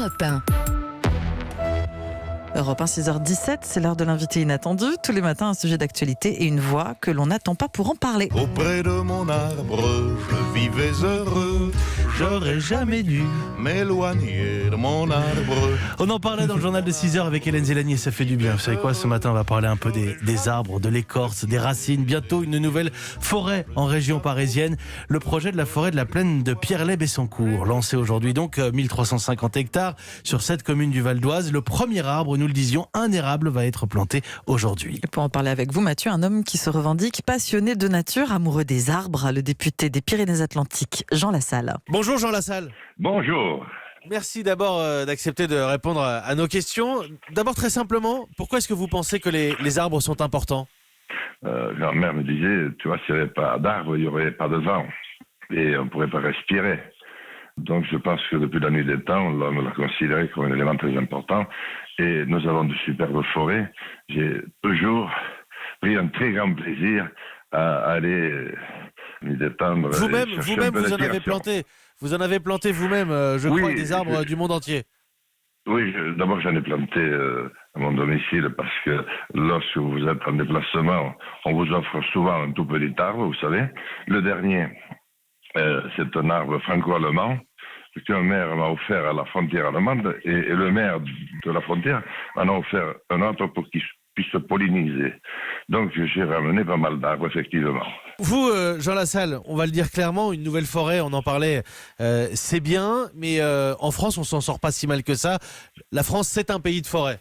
Europe 1. Europe 1, 6h17, c'est l'heure de l'invité inattendu. Tous les matins, un sujet d'actualité et une voix que l'on n'attend pas pour en parler. Auprès de mon arbre, je vivais heureux. J'aurais jamais dû m'éloigner de mon arbre. On en parlait dans le journal de 6h avec Hélène Zélani et ça fait du bien. Vous savez quoi, ce matin on va parler un peu des arbres, de l'écorce, des racines. Bientôt une nouvelle forêt en région parisienne. Le projet de la forêt de la plaine de Pierre-Lay-Bessancourt, lancé aujourd'hui donc 1350 hectares sur cette commune du Val d'Oise. Le premier arbre, nous le disions, un érable va être planté aujourd'hui. Et pour en parler avec vous, Mathieu, un homme qui se revendique passionné de nature, amoureux des arbres, le député des Pyrénées-Atlantiques, Jean Lassalle. Bonjour Jean Lassalle. Bonjour. Merci d'abord d'accepter de répondre à nos questions. D'abord très simplement, pourquoi est-ce que vous pensez que les arbres sont importants ? Grand-mère me disait, tu vois, s'il n'y avait pas d'arbres, il n'y aurait pas de vent. Et on ne pourrait pas respirer. Donc je pense que depuis la nuit des temps, l'homme l'a considéré comme un élément très important. Et nous avons de superbes forêts. J'ai toujours pris un très grand plaisir à aller m'y détendre. Vous-même, vous en avez planté. Vous en avez planté vous-même, je crois, des arbres du monde entier. Oui, d'abord j'en ai planté à mon domicile parce que lorsque vous êtes en déplacement, on vous offre souvent un tout petit arbre, vous savez. Le dernier, c'est un arbre franco-allemand qu'un maire m'a offert à la frontière allemande et le maire de la frontière en a offert un autre pour qu'il puisse polliniser. Donc j'ai ramené pas mal d'arbres, effectivement. Vous, Jean Lassalle, on va le dire clairement, une nouvelle forêt, on en parlait, c'est bien, mais en France, on s'en sort pas si mal que ça. La France, c'est un pays de forêt.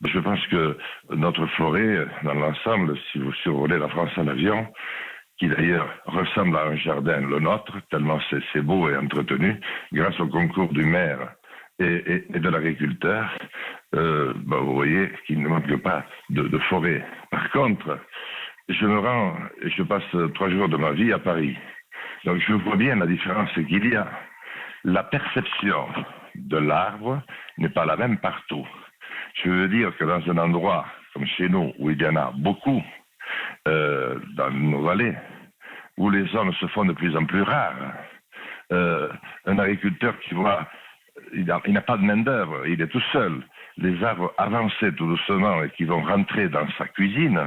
Je pense que notre forêt, dans l'ensemble, si vous survolez la France en avion, qui d'ailleurs ressemble à un jardin, le nôtre, tellement c'est beau et entretenu, grâce au concours du maire et de l'agriculteur, vous voyez qu'il ne manque pas de forêt. Par contre, je me rends et je passe 3 jours de ma vie à Paris. Donc je vois bien la différence qu'il y a. La perception de l'arbre n'est pas la même partout. Je veux dire que dans un endroit comme chez nous, où il y en a beaucoup, dans nos vallées, où les hommes se font de plus en plus rares, un agriculteur qui voit, il n'a pas de main-d'œuvre, il est tout seul. Les arbres avancés tout doucement et qui vont rentrer dans sa cuisine,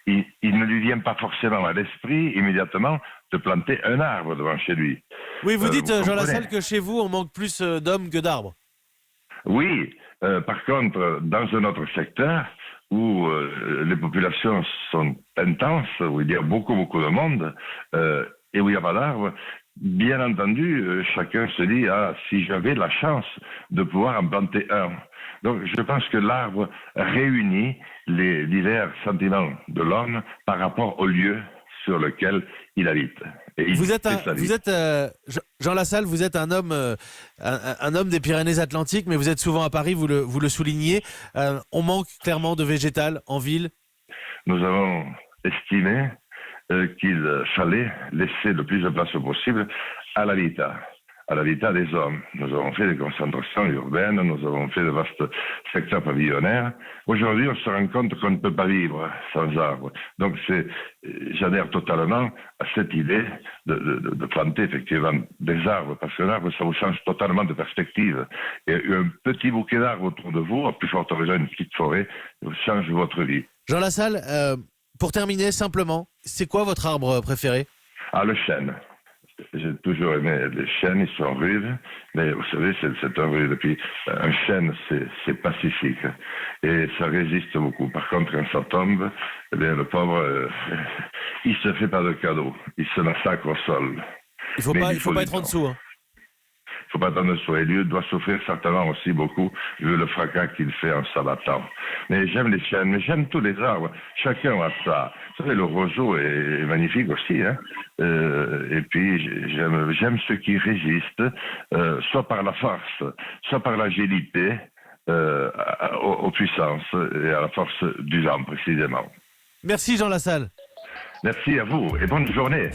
il ne lui vient pas forcément à l'esprit immédiatement de planter un arbre devant chez lui. Oui, vous dites, vous Jean Lassalle, que chez vous, on manque plus d'hommes que d'arbres. Oui, par contre, dans un autre secteur où les populations sont intenses, où il y a beaucoup de monde, et où il n'y a pas d'arbres, bien entendu, chacun se dit, si j'avais la chance de pouvoir en planter un. Donc je pense que l'arbre réunit les divers sentiments de l'homme par rapport au lieu sur lequel il habite. Et Jean Lassalle, vous êtes un homme des Pyrénées-Atlantiques, mais vous êtes souvent à Paris, vous le soulignez. On manque clairement de végétal en ville. Nous avons estimé qu'il fallait laisser le plus de place possible à l'habitat des hommes. Nous avons fait des concentrations urbaines, nous avons fait de vastes secteurs pavillonnaires. Aujourd'hui, on se rend compte qu'on ne peut pas vivre sans arbres. Donc, j'adhère totalement à cette idée de planter effectivement des arbres, parce qu'un arbre, ça vous change totalement de perspective. Et un petit bouquet d'arbres autour de vous, à plus forte raison une petite forêt, vous change votre vie. Jean Lassalle, pour terminer, simplement, c'est quoi votre arbre préféré ? Le chêne. J'ai toujours aimé les chênes, ils sont rudes, mais vous savez, c'est un rude. Puis un chêne, c'est pacifique et ça résiste beaucoup. Par contre, quand ça tombe, eh bien, le pauvre, il se fait pas de cadeau, il se massacre au sol. Il faut pas être en dessous. Hein. Il ne faut pas attendre de et lui doit souffrir certainement aussi beaucoup vu le fracas qu'il fait en s'abattant. Mais j'aime les chênes, mais j'aime tous les arbres. Chacun a ça. Vous savez, le roseau est magnifique aussi. Hein. Et puis j'aime ceux qui résistent, soit par la force, soit par l'agilité, aux puissances et à la force du vent précisément. Merci Jean Lassalle. Merci à vous et bonne journée.